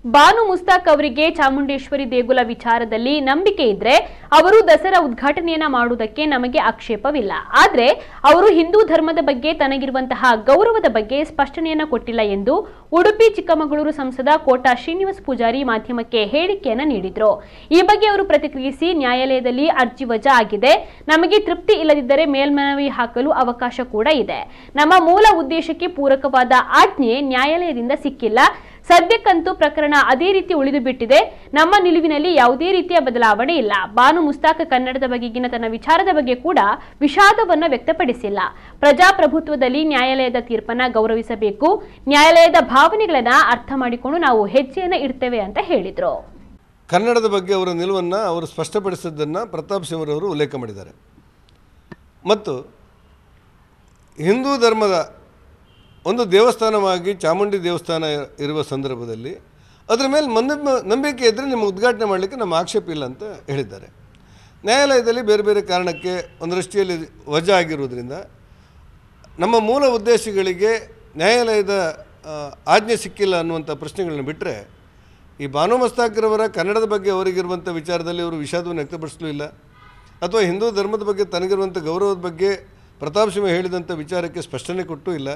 ಬಾನು ಮುಸ್ತಾಕ್ ಅವರಿಗೆ ಚಾಮುಂಡೇಶ್ವರಿ ದೇಗುಲ ವಿಚಾರದಲ್ಲಿ ನಂಬಿಕೆ ಇದ್ರೆ ಅವರು ದಸರಾ ಉದ್ಘಾಟನೆಯನ್ನ ಮಾಡುವುದಕ್ಕೆ ನಮಗೆ ಆಕ್ಷೇಪವಿಲ್ಲ. ಆದ್ರೆ ಅವರು ಹಿಂದೂ ಧರ್ಮದ ಬಗ್ಗೆ ತನಗಿರುವಂತಹ ಗೌರವದ ಬಗ್ಗೆ ಸ್ಪಷ್ಟನೆಯನ್ನ ಕೊಟ್ಟಿಲ್ಲ ಎಂದು ಉಡುಪಿ ಚಿಕ್ಕಮಗಳೂರು ಸಂಸದ ಕೋಟಾ ಶ್ರೀನಿವಾಸ ಪೂಜಾರಿ ಮಾಧ್ಯಮಕ್ಕೆ ಹೇಳಿಕೆಯನ್ನ ನೀಡಿದ್ರು. ಈ ಬಗ್ಗೆ ಅವರು ಪ್ರತಿಕ್ರಿಯಿಸಿ, ನ್ಯಾಯಾಲಯದಲ್ಲಿ ಅರ್ಜಿ ವಜಾ ಆಗಿದೆ. ನಮಗೆ ತೃಪ್ತಿ ಇಲ್ಲದಿದ್ದರೆ ಮೇಲ್ಮನವಿ ಹಾಕಲು ಅವಕಾಶ ಕೂಡ ಇದೆ. ನಮ್ಮ ಮೂಲ ಉದ್ದೇಶಕ್ಕೆ ಪೂರಕವಾದ ಆಜ್ಞೆ ನ್ಯಾಯಾಲಯದಿಂದ ಸಿಕ್ಕಿಲ್ಲ. ಸದ್ಯಕ್ಕಂತೂ ಪ್ರಕರಣ ಅದೇ ರೀತಿ ಉಳಿದು ಬಿಟ್ಟಿದೆ. ನಮ್ಮ ನಿಲುವಿನಲ್ಲಿ ಯಾವುದೇ ರೀತಿಯ ಬದಲಾವಣೆ ಇಲ್ಲ. ಬಾನು ಮುಸ್ತಾಕ್ ಕನ್ನಡದ ಬಗೆಗಿನ ತನ್ನ ವಿಚಾರದ ಬಗ್ಗೆ ಕೂಡ ವಿಷಾದವನ್ನ ವ್ಯಕ್ತಪಡಿಸಿಲ್ಲ. ಪ್ರಜಾಪ್ರಭುತ್ವದಲ್ಲಿ ನ್ಯಾಯಾಲಯದ ತೀರ್ಪನ್ನ ಗೌರವಿಸಬೇಕು. ನ್ಯಾಯಾಲಯದ ಭಾವನೆಗಳನ್ನ ಅರ್ಥ ಮಾಡಿಕೊಂಡು ನಾವು ಹೆಜ್ಜೆಯನ್ನ ಇಡ್ತೇವೆ ಅಂತ ಹೇಳಿದ್ರು. ಕನ್ನಡದ ಬಗ್ಗೆ ಅವರ ನಿಲುವನ್ನು ಅವರು ಸ್ಪಷ್ಟಪಡಿಸಿದ್ದನ್ನು ಪ್ರತಾಪ್ ಸಿಂಹ ಅವರು ಉಲ್ಲೇಖ ಮಾಡಿದ್ದಾರೆ. ಮತ್ತು ಹಿಂದೂ ಧರ್ಮದ ಒಂದು ದೇವಸ್ಥಾನವಾಗಿ ಚಾಮುಂಡಿ ದೇವಸ್ಥಾನ ಇರುವ ಸಂದರ್ಭದಲ್ಲಿ ಅದರ ಮೇಲೆ ನಂಬಿಕೆ ಇದ್ದರೆ ನಿಮ್ಮ ಉದ್ಘಾಟನೆ ಮಾಡಲಿಕ್ಕೆ ನಮ್ಮ ಆಕ್ಷೇಪ ಇಲ್ಲ ಅಂತ ಹೇಳಿದ್ದಾರೆ. ನ್ಯಾಯಾಲಯದಲ್ಲಿ ಬೇರೆ ಬೇರೆ ಕಾರಣಕ್ಕೆ ಒಂದು ದೃಷ್ಟಿಯಲ್ಲಿ ವಜಾ ಆಗಿರುವುದರಿಂದ ನಮ್ಮ ಮೂಲ ಉದ್ದೇಶಗಳಿಗೆ ನ್ಯಾಯಾಲಯದ ಆಜ್ಞೆ ಸಿಕ್ಕಿಲ್ಲ ಅನ್ನುವಂಥ ಪ್ರಶ್ನೆಗಳನ್ನ ಬಿಟ್ಟರೆ, ಈ ಬಾನು ಮುಸ್ತಾಕ್ರವರ ಕನ್ನಡದ ಬಗ್ಗೆ ಅವರಿಗಿರುವಂಥ ವಿಚಾರದಲ್ಲಿ ಅವರು ವಿಷಾದವನ್ನು ವ್ಯಕ್ತಪಡಿಸಲೂ ಇಲ್ಲ, ಅಥವಾ ಹಿಂದೂ ಧರ್ಮದ ಬಗ್ಗೆ ತನಗಿರುವಂಥ ಗೌರವದ ಬಗ್ಗೆ ಪ್ರತಾಪ್ ಸಿಂಹ ಹೇಳಿದಂಥ ವಿಚಾರಕ್ಕೆ ಸ್ಪಷ್ಟನೆ ಕೊಟ್ಟೂ ಇಲ್ಲ.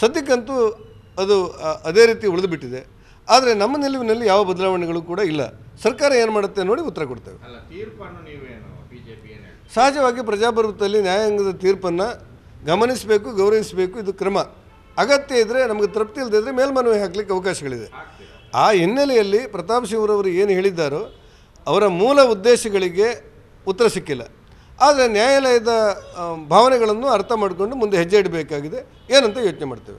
ಸದ್ಯಕ್ಕಂತೂ ಅದು ಅದೇ ರೀತಿ ಉಳಿದು ಬಿಟ್ಟಿದೆ. ಆದರೆ ನಮ್ಮ ನಿಲುವಿನಲ್ಲಿ ಯಾವ ಬದಲಾವಣೆಗಳು ಕೂಡ ಇಲ್ಲ. ಸರ್ಕಾರ ಏನು ಮಾಡುತ್ತೆ ನೋಡಿ ಉತ್ತರ ಕೊಡ್ತೇವೆ. ಸಹಜವಾಗಿ ಪ್ರಜಾಪ್ರಭುತ್ವದಲ್ಲಿ ನ್ಯಾಯಾಂಗದ ತೀರ್ಪನ್ನು ಗಮನಿಸಬೇಕು, ಗೌರವಿಸಬೇಕು, ಇದು ಕ್ರಮ. ಅಗತ್ಯ ಇದ್ದರೆ, ನಮಗೆ ತೃಪ್ತಿ ಇಲ್ಲದಿದ್ದರೆ ಮೇಲ್ಮನವಿ ಹಾಕಲಿಕ್ಕೆ ಅವಕಾಶಗಳಿದೆ. ಆ ಹಿನ್ನೆಲೆಯಲ್ಲಿ ಪ್ರತಾಪ್ ಸಿಂಹರವರು ಏನು ಹೇಳಿದ್ದಾರೋ ಅವರ ಮೂಲ ಉದ್ದೇಶಗಳಿಗೆ ಉತ್ತರ ಸಿಕ್ಕಿಲ್ಲ. ಆದರೆ ನ್ಯಾಯಾಲಯದ ಭಾವನೆಗಳನ್ನು ಅರ್ಥ ಮಾಡಿಕೊಂಡು ಮುಂದೆ ಹೆಜ್ಜೆ ಇಡಬೇಕಾಗಿದೆ. ಏನಂತ ಯೋಚನೆ ಮಾಡ್ತೇವೆ.